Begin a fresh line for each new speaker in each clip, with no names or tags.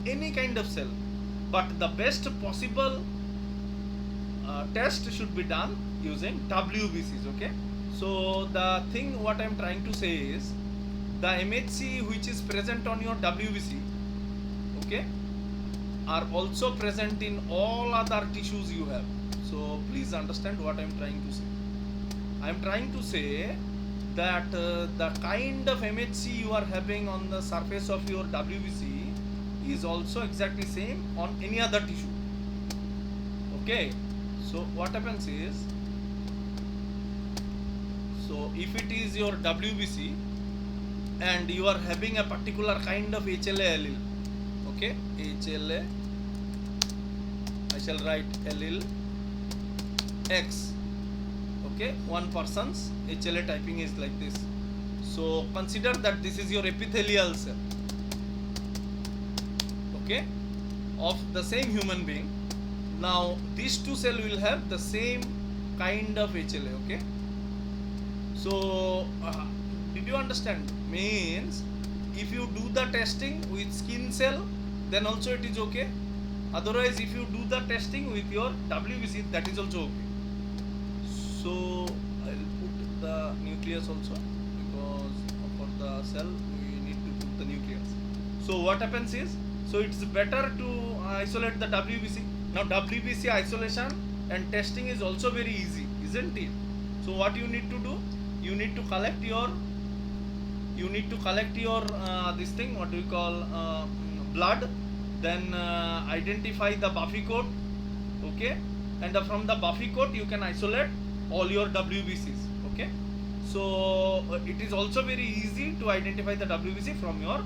any kind of cell, but the best possible test should be done using WBCs. Okay, so the thing what I'm trying to say is the MHC which is present on your WBC, okay, are also present in all other tissues you have. So please understand what I'm trying to say. I'm trying to say that the kind of MHC you are having on the surface of your WBC is also exactly same on any other tissue. Okay, so what happens is, so if it is your WBC and you are having a particular kind of HLA allele, okay, HLA, I shall write allele X, okay, one person's HLA typing is like this. So consider that this is your epithelial cell, okay, of the same human being. Now these two cells will have the same kind of HLA, okay. So did you understand? Means if you do the testing with skin cell, then also it is okay. Otherwise, if you do the testing with your WBC, that is also okay. So I'll put the nucleus also, because for the cell we need to put the nucleus. So what happens is, so it's better to isolate the WBC. Now WBC isolation and testing is also very easy, isn't it? So what you need to do? You need to collect your this thing, what we call blood, then identify the Buffy coat, okay, and from the Buffy coat you can isolate all your WBCs, okay. So it is also very easy to identify the WBC from your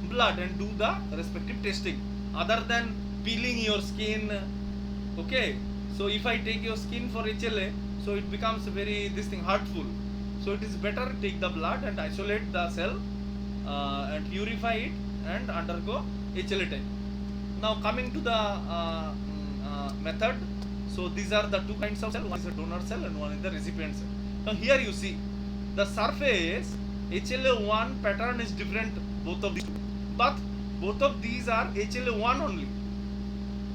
blood and do the respective testing, other than peeling your skin, okay. So if I take your skin for HLA, so it becomes very hurtful. So it is better take the blood and isolate the cell and purify it and undergo HLA type. Now coming to the method, so these are the two kinds of cell. One is a donor cell and one is the recipient cell. Now here you see the surface HLA1 pattern is different, both of these two, but both of these are HLA1 only,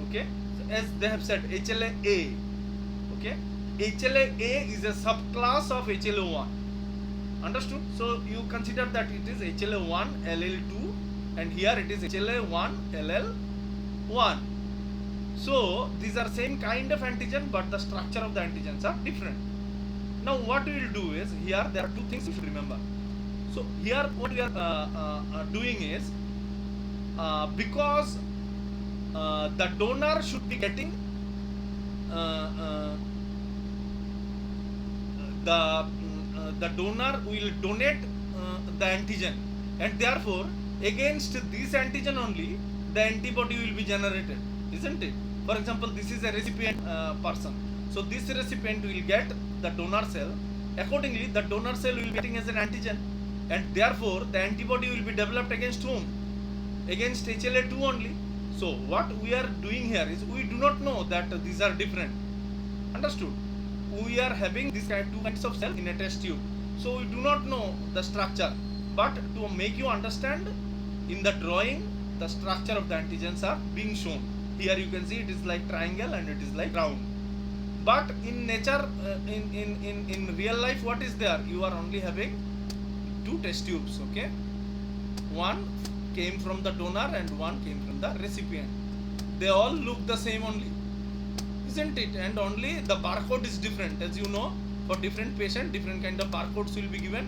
okay. So as they have said, HLA-A, okay. HLA-A is a subclass of HLA1. Understood? So you consider that it is HLA1 LL2 and here it is HLA1 LL1. So these are same kind of antigen, but the structure of the antigens are different. Now what we will do is, here there are two things you should remember. So here what we are doing is, because the donor should be getting the donor will donate the antigen, and therefore against this antigen only the antibody will be generated, isn't it? For example, this is a recipient person, so this recipient will get the donor cell. Accordingly, the donor cell will be getting as an antigen, and therefore the antibody will be developed against whom? Against HLA2 only. So what we are doing here is, we do not know that these are different. Understood? We are having these two kinds of cells in a test tube, so we do not know the structure, but to make you understand, in the drawing the structure of the antigens are being shown. Here you can see it is like triangle and it is like round, but in nature, in real life, what is there? You are only having two test tubes, okay. One came from the donor and one came from the recipient. They all look the same only, isn't it? And only the barcode is different. As you know, for different patient, different kind of barcodes will be given,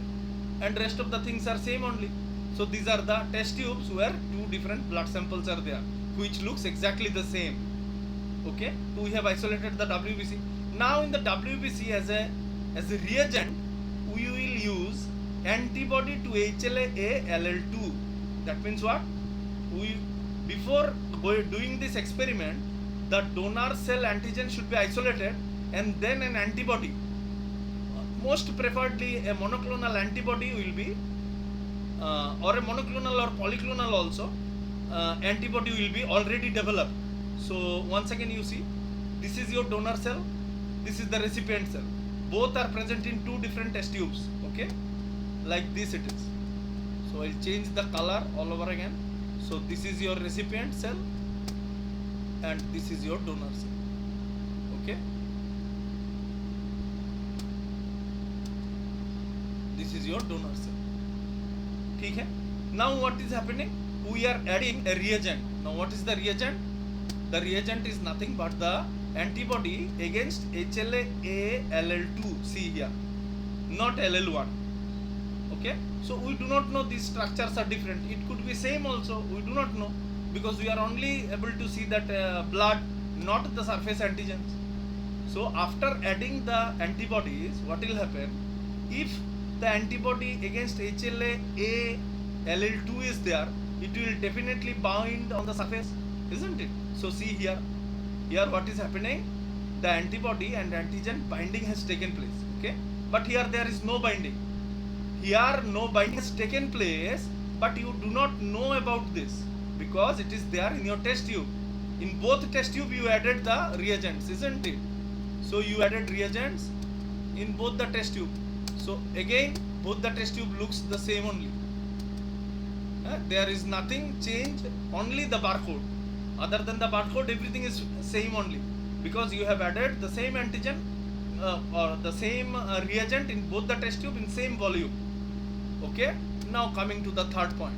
and rest of the things are same only. So these are the test tubes where two different blood samples are there, which looks exactly the same, okay. We have isolated the WBC. Now in the WBC, as a reagent, we will use antibody to HLA-A LL2. That means what? Before doing this experiment, the donor cell antigen should be isolated, and then an antibody, most preferably a monoclonal antibody will be, or a monoclonal or polyclonal also, antibody will be already developed. So once again you see, this is your donor cell, this is the recipient cell. Both are present in two different test tubes, okay, like this it is. So I'll change the color all over again. So this is your recipient cell and this is your donor cell. Okay, this is your donor cell. ठीक है. Now what is happening? We are adding a reagent. Now what is the reagent? The reagent is nothing but the antibody against HLA-ALL2. See here, not LL1. Okay, so we do not know these structures are different. It could be same also. We do not know because we are only able to see that blood, not the surface antigens. So after adding the antibodies, what will happen? If the antibody against HLA-ALL2 is there, it will definitely bind on the surface, isn't it? So see here, what is happening? The antibody and antigen binding has taken place. Okay, but here there is no binding. Here no binding has taken place, but you do not know about this because it is there in your test tube. In both test tube you added the reagents, isn't it? So you added reagents in both the test tube. So again both the test tube looks the same only. There is nothing changed, only the barcode. Other than the barcode, everything is same only because you have added the same antigen or the same reagent in both the test tube in same volume. Okay, now coming to the third point.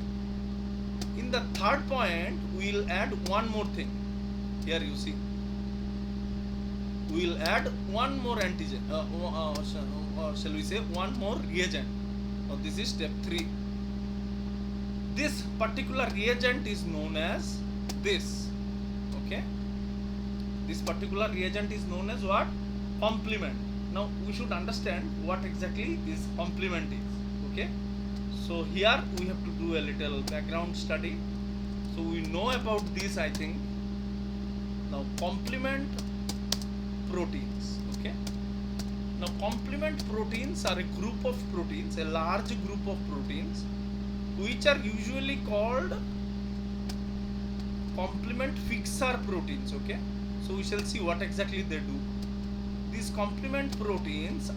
In the third point, we will add one more thing. Here you see, we will add one more antigen, shall we say one more reagent. Now this is step 3. This particular reagent is known as this. Okay, this particular reagent is known as what? Complement. Now we should understand what exactly this complement is. Okay, so here we have to do a little background study. So we know about this, I think. Now complement proteins. Okay, now complement proteins are a group of proteins, a large group of proteins, which are usually called complement fixer proteins. Okay, so we shall see what exactly they do. These complement proteins,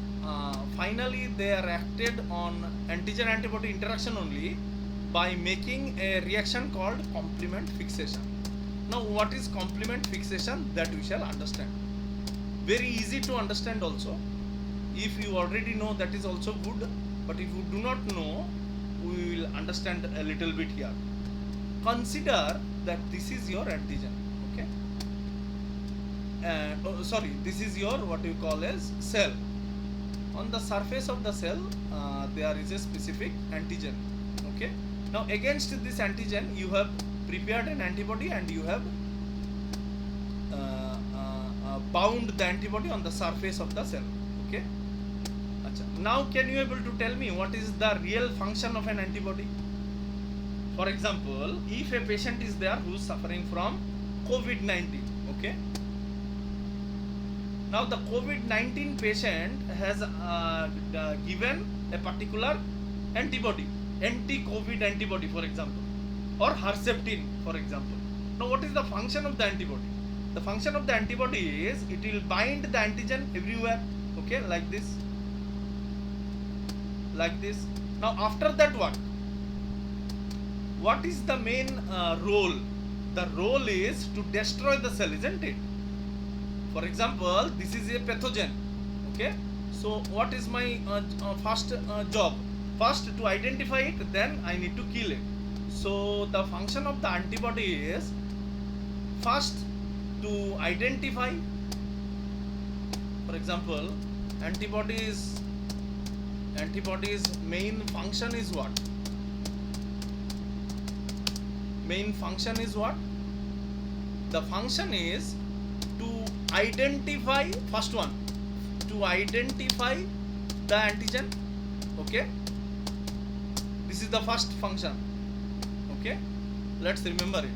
finally they are acted on antigen antibody interaction only by making a reaction called complement fixation. Now what is complement fixation? That we shall understand. Very easy to understand also. If you already know, that is also good, but if you do not know, we will understand a little bit here. Consider that this is your antigen. Okay, this is your what you call as cell. On the surface of the cell there is a specific antigen. Okay, now against this antigen you have prepared an antibody and you have bound the antibody on the surface of the cell. Okay, now can you able to tell me what is the real function of an antibody? For example, if a patient is there who is suffering from COVID-19, okay, now the COVID-19 patient has given a particular antibody, anti-COVID antibody for example, or Herceptin for example. Now what is the function of the antibody? The function of the antibody is it will bind the antigen everywhere. Okay, like this, like this. Now after that what is the main role? The role is to destroy the cell, isn't it? For example, this is a pathogen. Okay, so what is my first job? First to identify it, then I need to kill it. So the function of the antibody is first to identify. For example, antibodies main function is what? Main function is what? The function is to identify, first one, to identify the antigen. Okay, this is the first function. Okay, let's remember it.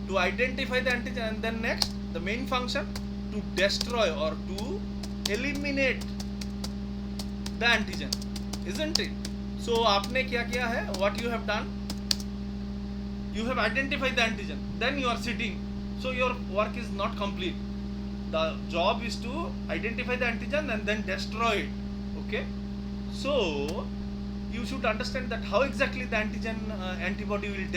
To identify the antigen, and then next the main function to destroy or to eliminate the antigen, isn't it? So आपने क्या किया है? What you have done? You have identified the antigen, then you are sitting, so your work is not complete. The job is to identify the antigen and then destroy it. Okay, so you should understand that how exactly the antigen antibody will